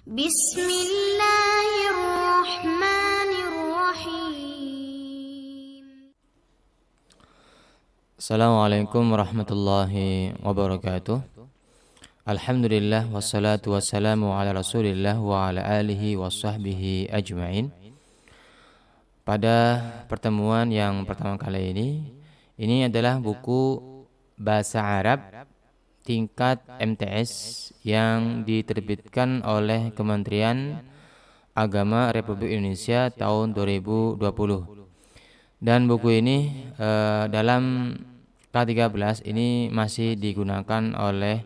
Bismillahirrahmanirrahim. Assalamualaikum warahmatullahi wabarakatuh. Alhamdulillah wassalatu wassalamu ala Rasulillah wa ala alihi wa sahbihi ajma'in. Pada pertemuan yang pertama kali ini adalah buku bahasa Arab tingkat MTS yang diterbitkan oleh Kementerian Agama Republik Indonesia tahun 2020. Dan buku ini dalam K13 ini masih digunakan oleh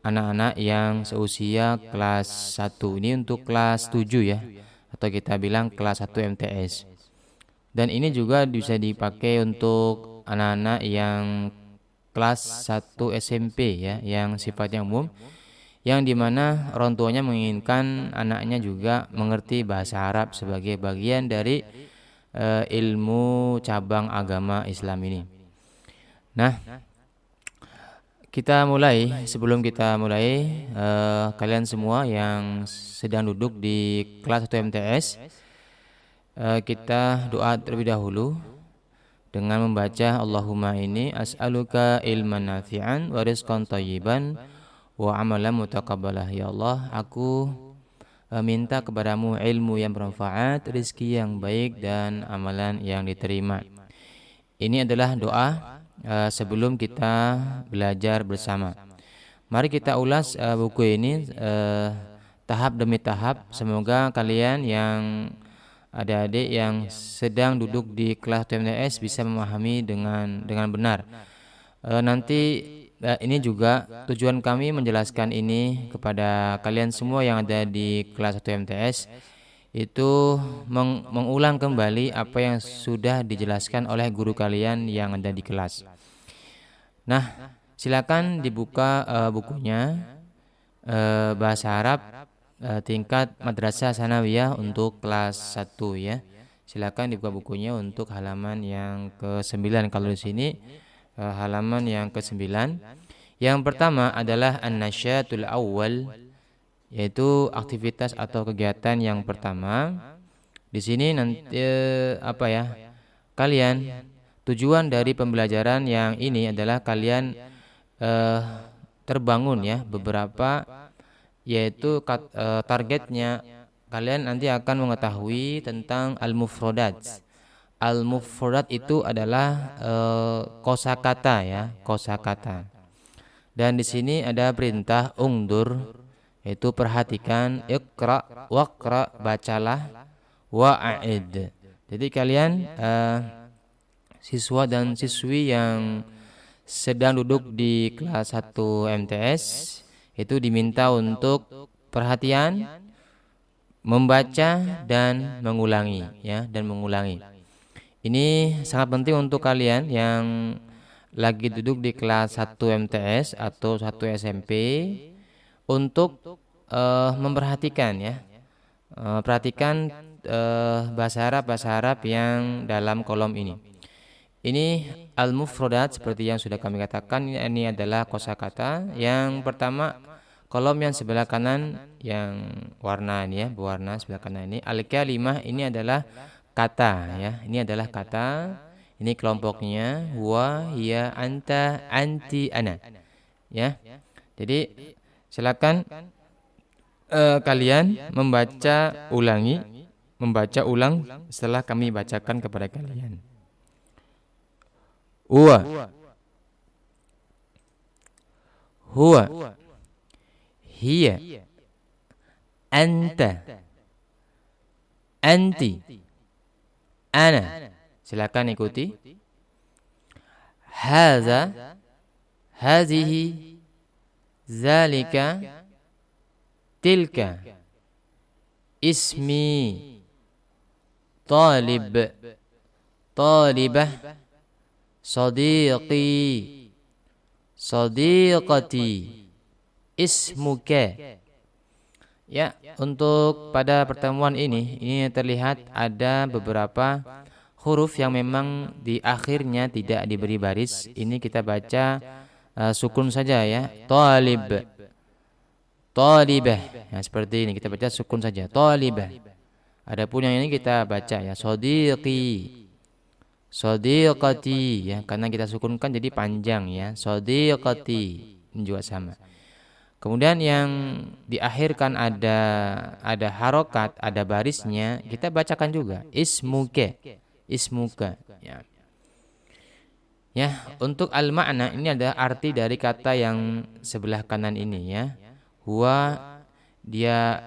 anak-anak yang seusia kelas 1. Ini untuk kelas 7 ya, atau kita bilang kelas 1 MTS. Dan ini juga bisa dipakai untuk anak-anak yang kelas 1 SMP ya, yang sifatnya umum, yang dimana orang tuanya menginginkan anaknya juga mengerti bahasa Arab sebagai bagian dari ilmu cabang agama Islam ini. Nah, sebelum kita mulai, kalian semua yang sedang duduk di kelas 1 MTS, kita doa terlebih dahulu dengan membaca Allahumma inni as'aluka ilman nafi'an wa rizqan thayyiban wa amalan mutaqabbalah. Ya Allah, aku minta kepadamu ilmu yang bermanfaat, rezeki yang baik, dan amalan yang diterima. Ini adalah doa sebelum kita belajar bersama. Mari kita ulas buku ini tahap demi tahap. Semoga kalian yang adik-adik yang sedang duduk di kelas TMTS bisa memahami dengan benar. Nanti ini juga tujuan kami menjelaskan ini kepada kalian semua yang ada di kelas 1 MTS, itu mengulang kembali apa yang sudah dijelaskan oleh guru kalian yang ada di kelas. Nah, silakan dibuka bukunya bahasa Arab tingkat Madrasah Sanawiyah untuk kelas 1 ya. Silakan dibuka bukunya untuk halaman yang ke-9. Kalau di sini halaman yang ke-9. Yang pertama adalah an-nasyatul awwal, yaitu aktivitas atau kegiatan yang pertama. Di sini nanti kalian, tujuan dari pembelajaran yang ini adalah kalian terbangun ya beberapa, yaitu targetnya kalian nanti akan mengetahui tentang al-mufradat. Al-mufradat itu adalah kosakata ya, kosakata. Dan di sini ada perintah ungdur, yaitu perhatikan, iqra, waqra, bacalah, wa'id. Jadi kalian siswa dan siswi yang sedang duduk di kelas 1 MTS itu diminta untuk perhatian, membaca dan mengulangi ya, dan mengulangi. Ini sangat penting untuk kalian yang lagi duduk di kelas 1 MTS atau 1 SMP untuk memperhatikan ya. Perhatikan bahasa Arab yang dalam kolom ini. Ini al-mufradat seperti yang sudah kami katakan, ini adalah kosakata. Yang pertama, kolom yang sebelah kanan yang warna ini ya, berwarna sebelah kanan ini, al-kalimah, ini adalah kata ya. Ini adalah kata. Ini kelompoknya huwa, hiya, anta, anti, ana. Ya. Jadi silakan kalian membaca ulang setelah kami bacakan kepada kalian. Huwa, hiya, anta, anti, ana. Silakan ikuti. Hadza, hazihi, zalika, tilka, ismi, talib, talibah, sadiqi, sadiqati, ismuka. Ya, untuk pada pertemuan ini terlihat ada beberapa huruf yang memang di akhirnya tidak diberi baris. Ini kita baca sukun saja ya. Talib, talibah. Ya, seperti ini kita baca sukun saja, talibah. Adapun yang ini kita baca ya sadiqi, sadiqati ya, karena kita sukunkan jadi panjang ya, sadiqati. Ini juga sama. Kemudian yang diakhirkan ada harokat, ada barisnya, kita bacakan juga ismuke, ismuka ya. Ya, untuk al-makna ini ada arti dari kata yang sebelah kanan ini ya. Huwa dia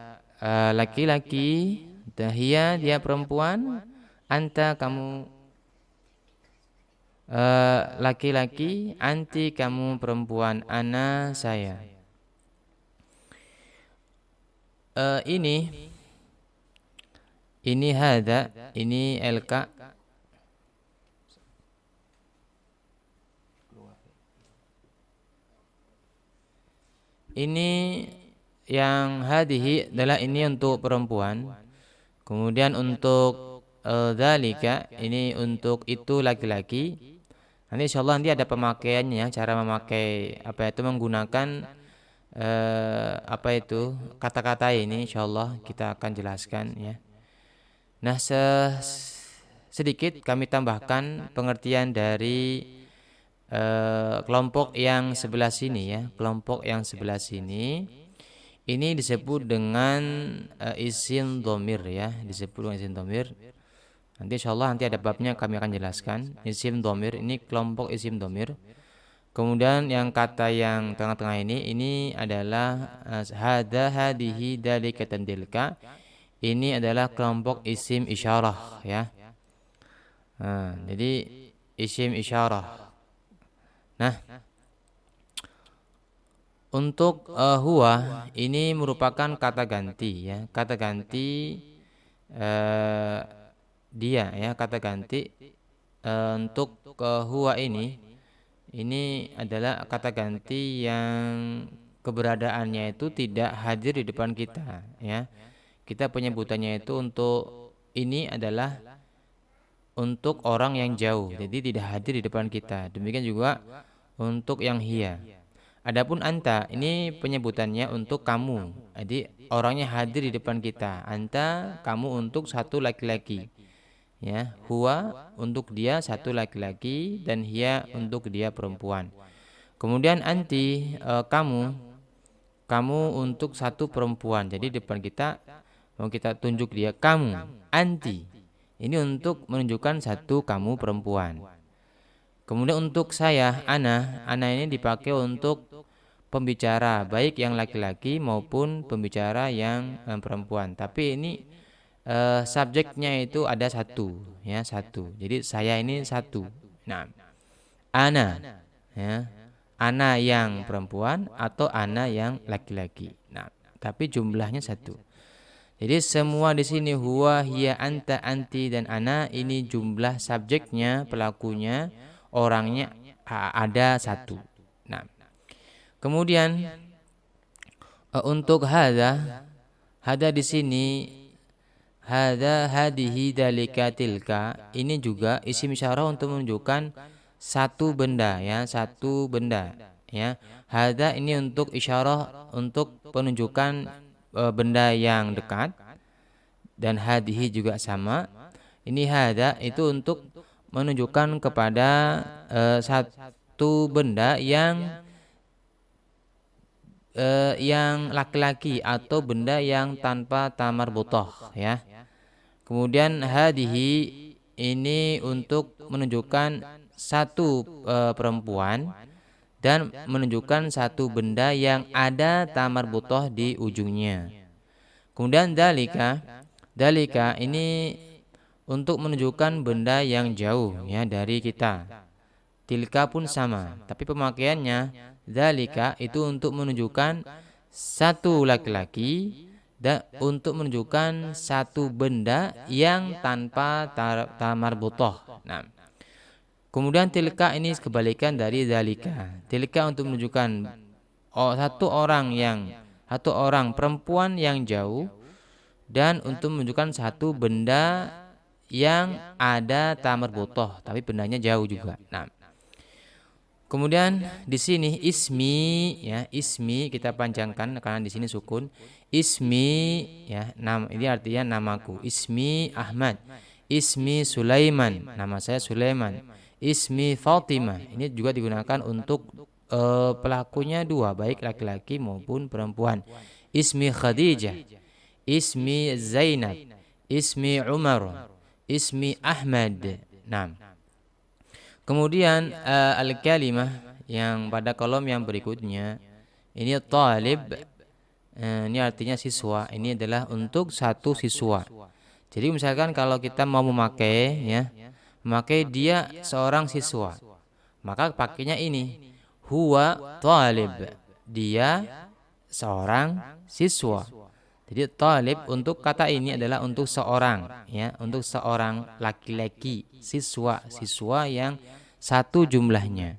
laki-laki, dahia dia perempuan, anta kamu laki-laki, anti kamu perempuan, ana saya. Ini hada, ini LK. Ini yang hadihi adalah ini untuk perempuan. Kemudian untuk dzalika ini untuk itu laki-laki. Nanti insyaallah nanti ada pemakaiannya, cara memakai apa itu menggunakan apa itu kata-kata ini insyaallah kita akan jelaskan ya. Nah, sedikit kami tambahkan pengertian dari kelompok yang sebelah sini ya. Kelompok yang sebelah sini ini disebut dengan isim dhamir ya, disebut dengan isim dhamir. Nanti insyaallah nanti ada babnya kami akan jelaskan. Isim dhamir ini kelompok isim dhamir. Kemudian yang kata yang tengah-tengah ini adalah hada, hadihi, dalika, dan tilka. Ini adalah kelompok isim isyarah ya. Nah, jadi isim isyarah. Nah, untuk huwa ini merupakan kata ganti ya, kata ganti dia ya, kata ganti untuk huwa ini adalah kata ganti yang keberadaannya itu tidak hadir di depan kita ya. Kita penyebutannya itu untuk ini adalah untuk orang yang jauh, jadi tidak hadir di depan kita. Demikian juga untuk yang hiya. Adapun anta ini penyebutannya untuk kamu. Jadi orangnya hadir di depan kita. Anta kamu untuk satu laki-laki. Ya, huwa untuk dia satu laki-laki dan hiya untuk dia perempuan. Kemudian anti kamu untuk satu perempuan. Jadi depan kita mau kita tunjuk dia kamu, anti. Ini untuk menunjukkan satu kamu perempuan. Kemudian untuk saya, ana ini dipakai untuk pembicara baik yang laki-laki maupun pembicara yang perempuan. Tapi ini subjeknya itu ada satu, ya satu. Jadi saya ini satu. Nah, ana, ya, ana yang perempuan atau ana yang laki-laki. Nah, tapi jumlahnya satu. Jadi semua di sini huwa, hiya, anta, anti, dan ana ini jumlah subjeknya, pelakunya, orangnya ada satu. Nah, kemudian untuk hada di sini, hada, hadihi, dalika, tilka, ini juga isim isyarah untuk menunjukkan satu benda ya, satu benda ya. Hada ini untuk isyarah untuk penunjukan benda yang dekat, dan hadihi juga sama. Ini hada itu untuk menunjukkan kepada satu benda yang laki-laki atau benda yang tanpa tamar butoh ya. Kemudian hadihi ini untuk menunjukkan satu perempuan dan menunjukkan satu benda yang ada tamar butoh di ujungnya. Kemudian dalika ini untuk menunjukkan benda yang jauh ya dari kita. Tilka pun sama, tapi pemakaiannya dalika itu untuk menunjukkan satu laki-laki dan untuk menunjukkan satu benda yang tanpa tamar butoh. Nah, kemudian tilka ini kebalikan dari dalika. Tilka untuk menunjukkan satu orang perempuan yang jauh dan untuk menunjukkan satu benda yang ada tamar butoh tapi bendanya jauh juga. Nah, Kemudian di sini ismi ya, ismi kita panjangkan karena di sini sukun. Ismi ya, ini artinya namaku. Ismi Ahmad. Ismi Sulaiman, nama saya Sulaiman. Ismi Fatimah. Ini juga digunakan untuk pelakunya dua, baik laki-laki maupun perempuan. Ismi Khadijah. Ismi Zainab. Ismi Umar. Ismi Ahmad. Nah, kemudian al-kalimah yang pada kolom yang berikutnya ini talib, ini artinya siswa. Ini adalah untuk satu siswa. Jadi misalkan kalau kita mau memakai ya, memakai dia seorang siswa, maka pakainya ini huwa talib, dia seorang siswa. Jadi talib untuk kata ini adalah untuk seorang ya, untuk seorang laki-laki, siswa yang satu jumlahnya.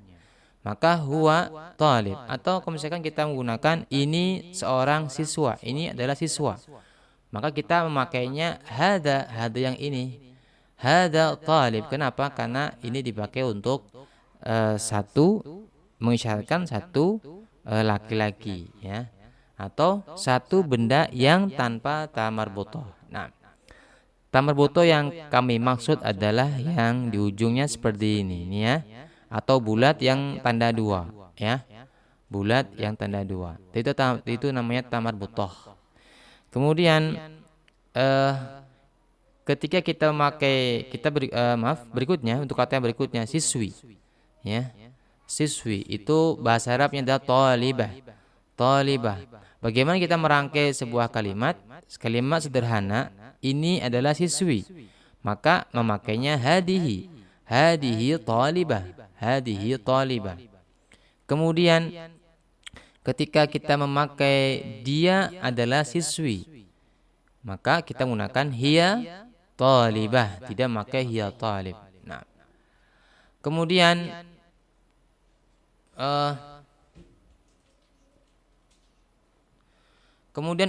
Maka huwa talib. Atau kalau misalkan kita menggunakan ini seorang siswa, ini adalah siswa, maka kita memakainya hada yang ini. Hada talib. Kenapa? Karena ini dipakai untuk satu, mengisyaratkan satu laki-laki ya, atau satu benda yang tanpa tamarbutoh. Nah, tamarbutoh yang kami maksud adalah yang di ujungnya seperti ini ya, atau bulat yang tanda dua ya, bulat yang tanda dua. Itu namanya tamarbutoh. Kemudian ketika kita memakai berikutnya, untuk kata yang berikutnya siswi ya, siswi itu bahasa Arabnya adalah talibah. Bagaimana kita merangkai sebuah kalimat sederhana, ini adalah siswi, maka memakainya hadihi talibah. Kemudian ketika kita memakai dia adalah siswi, maka kita menggunakan hiya talibah, tidak memakai hiya talib. Nah, kemudian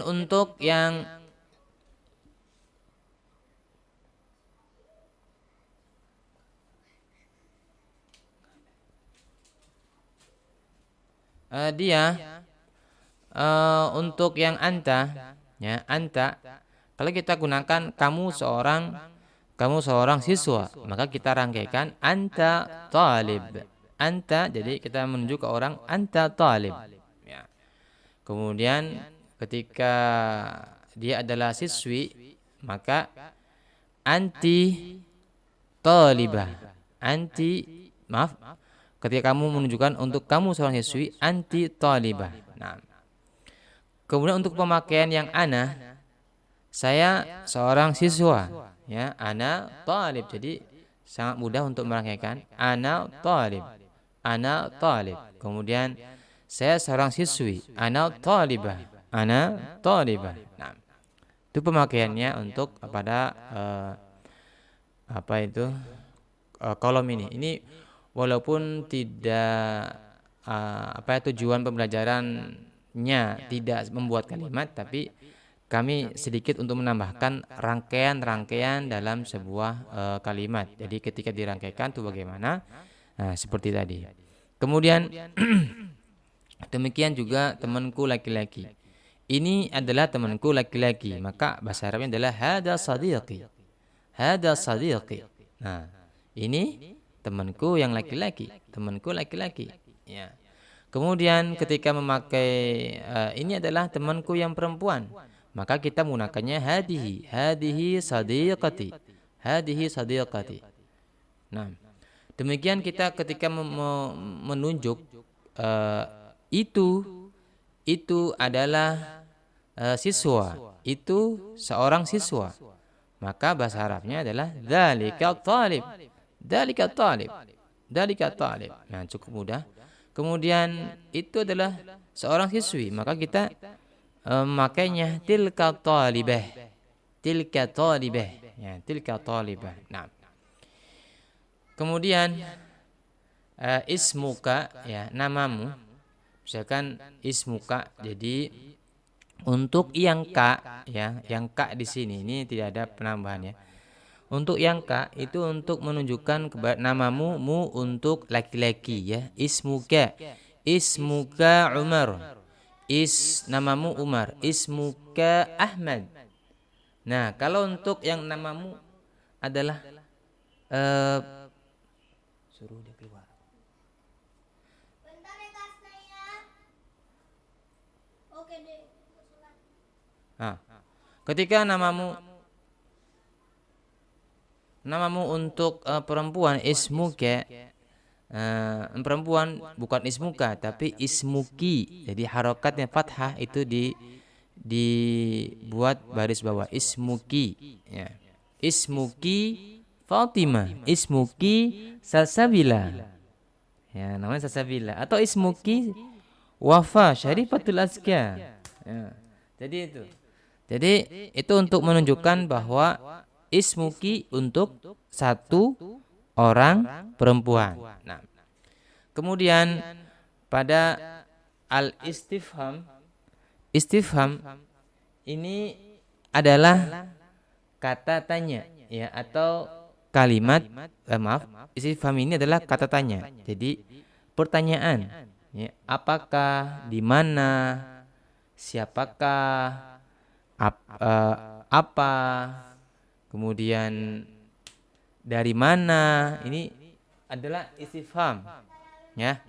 untuk yang untuk yang anta ya, anta, kalau kita gunakan kamu seorang siswa, maka kita rangkaikan anta talib. Anta, jadi kita menunjuk ke orang, anta talib ya. Kemudian ketika dia adalah siswi, maka anti talibah. Ketika kamu menunjukkan untuk kamu seorang siswi, anti talibah. Nah, kemudian untuk pemakaian yang ana, saya seorang siswa ya, ana talib. Jadi sangat mudah untuk merangkaikan ana talib. Kemudian saya seorang siswi, ana talibah. Nah, itu pemakaiannya untuk kepada kolom ini. Ini walaupun tidak tujuan pembelajarannya tidak membuat kalimat, tapi kami sedikit untuk menambahkan rangkaian dalam sebuah kalimat. Jadi ketika dirangkaikan itu bagaimana? Nah, seperti tadi. Kemudian demikian juga temanku laki-laki. Ini adalah temanku laki-laki, maka bahasa Arabnya adalah hada sadiqi. Nah, ini temanku yang laki-laki, ya. Kemudian ketika memakai ini adalah temanku yang perempuan, maka kita menggunakannya hadihi sadiqati. Nah, demikian kita ketika menunjuk itu adalah siswa, itu seorang siswa, maka bahasa Arabnya adalah dzalika talib. Nah, cukup mudah. Kemudian itu adalah seorang siswi, maka kita memakainya tilka talibah. Nah, kemudian ismuka ya, namamu. Misalkan ismuka, jadi untuk yang ka ya, yang ka di sini ini tidak ada penambahan ya. Untuk yang ka itu untuk menunjukkan namamu, mu untuk laki-laki ya. Ismuka. Ismuka Umar. Namamu Umar. Ismuka Ahmad. Nah, kalau untuk yang namamu adalah suruh dia keluar. Nah, ketika namamu untuk perempuan ismuka, perempuan bukan ismuka tapi ismuki. Jadi harokatnya fathah itu dibuat baris bawah, ismuki ya. Ismuki Fatimah, ismuki Salsabila ya, namanya Salsabila, atau ismuki Wafa Syarifatul Azka ya. Jadi itu untuk menunjukkan bahwa ismuki untuk satu orang perempuan. Nah, kemudian pada al-istifham, ini adalah kata tanya ya, atau kalimat istifham ini adalah kata tanya. Jadi pertanyaan ya, apakah, di mana, siapakah, apa, kemudian dari mana, ini adalah istifham ya.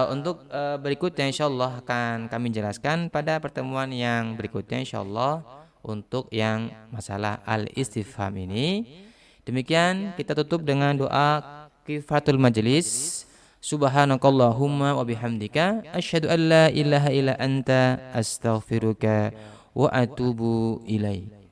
Untuk berikutnya insyaallah akan kami jelaskan pada pertemuan yang berikutnya insyaallah untuk yang masalah al-istifham ini. Demikian kita tutup dengan doa kifaratul majlis. Subhanakallahumma wa bihamdika asyhadu an la ilaha illa anta astaghfiruka wa atubu ilaik.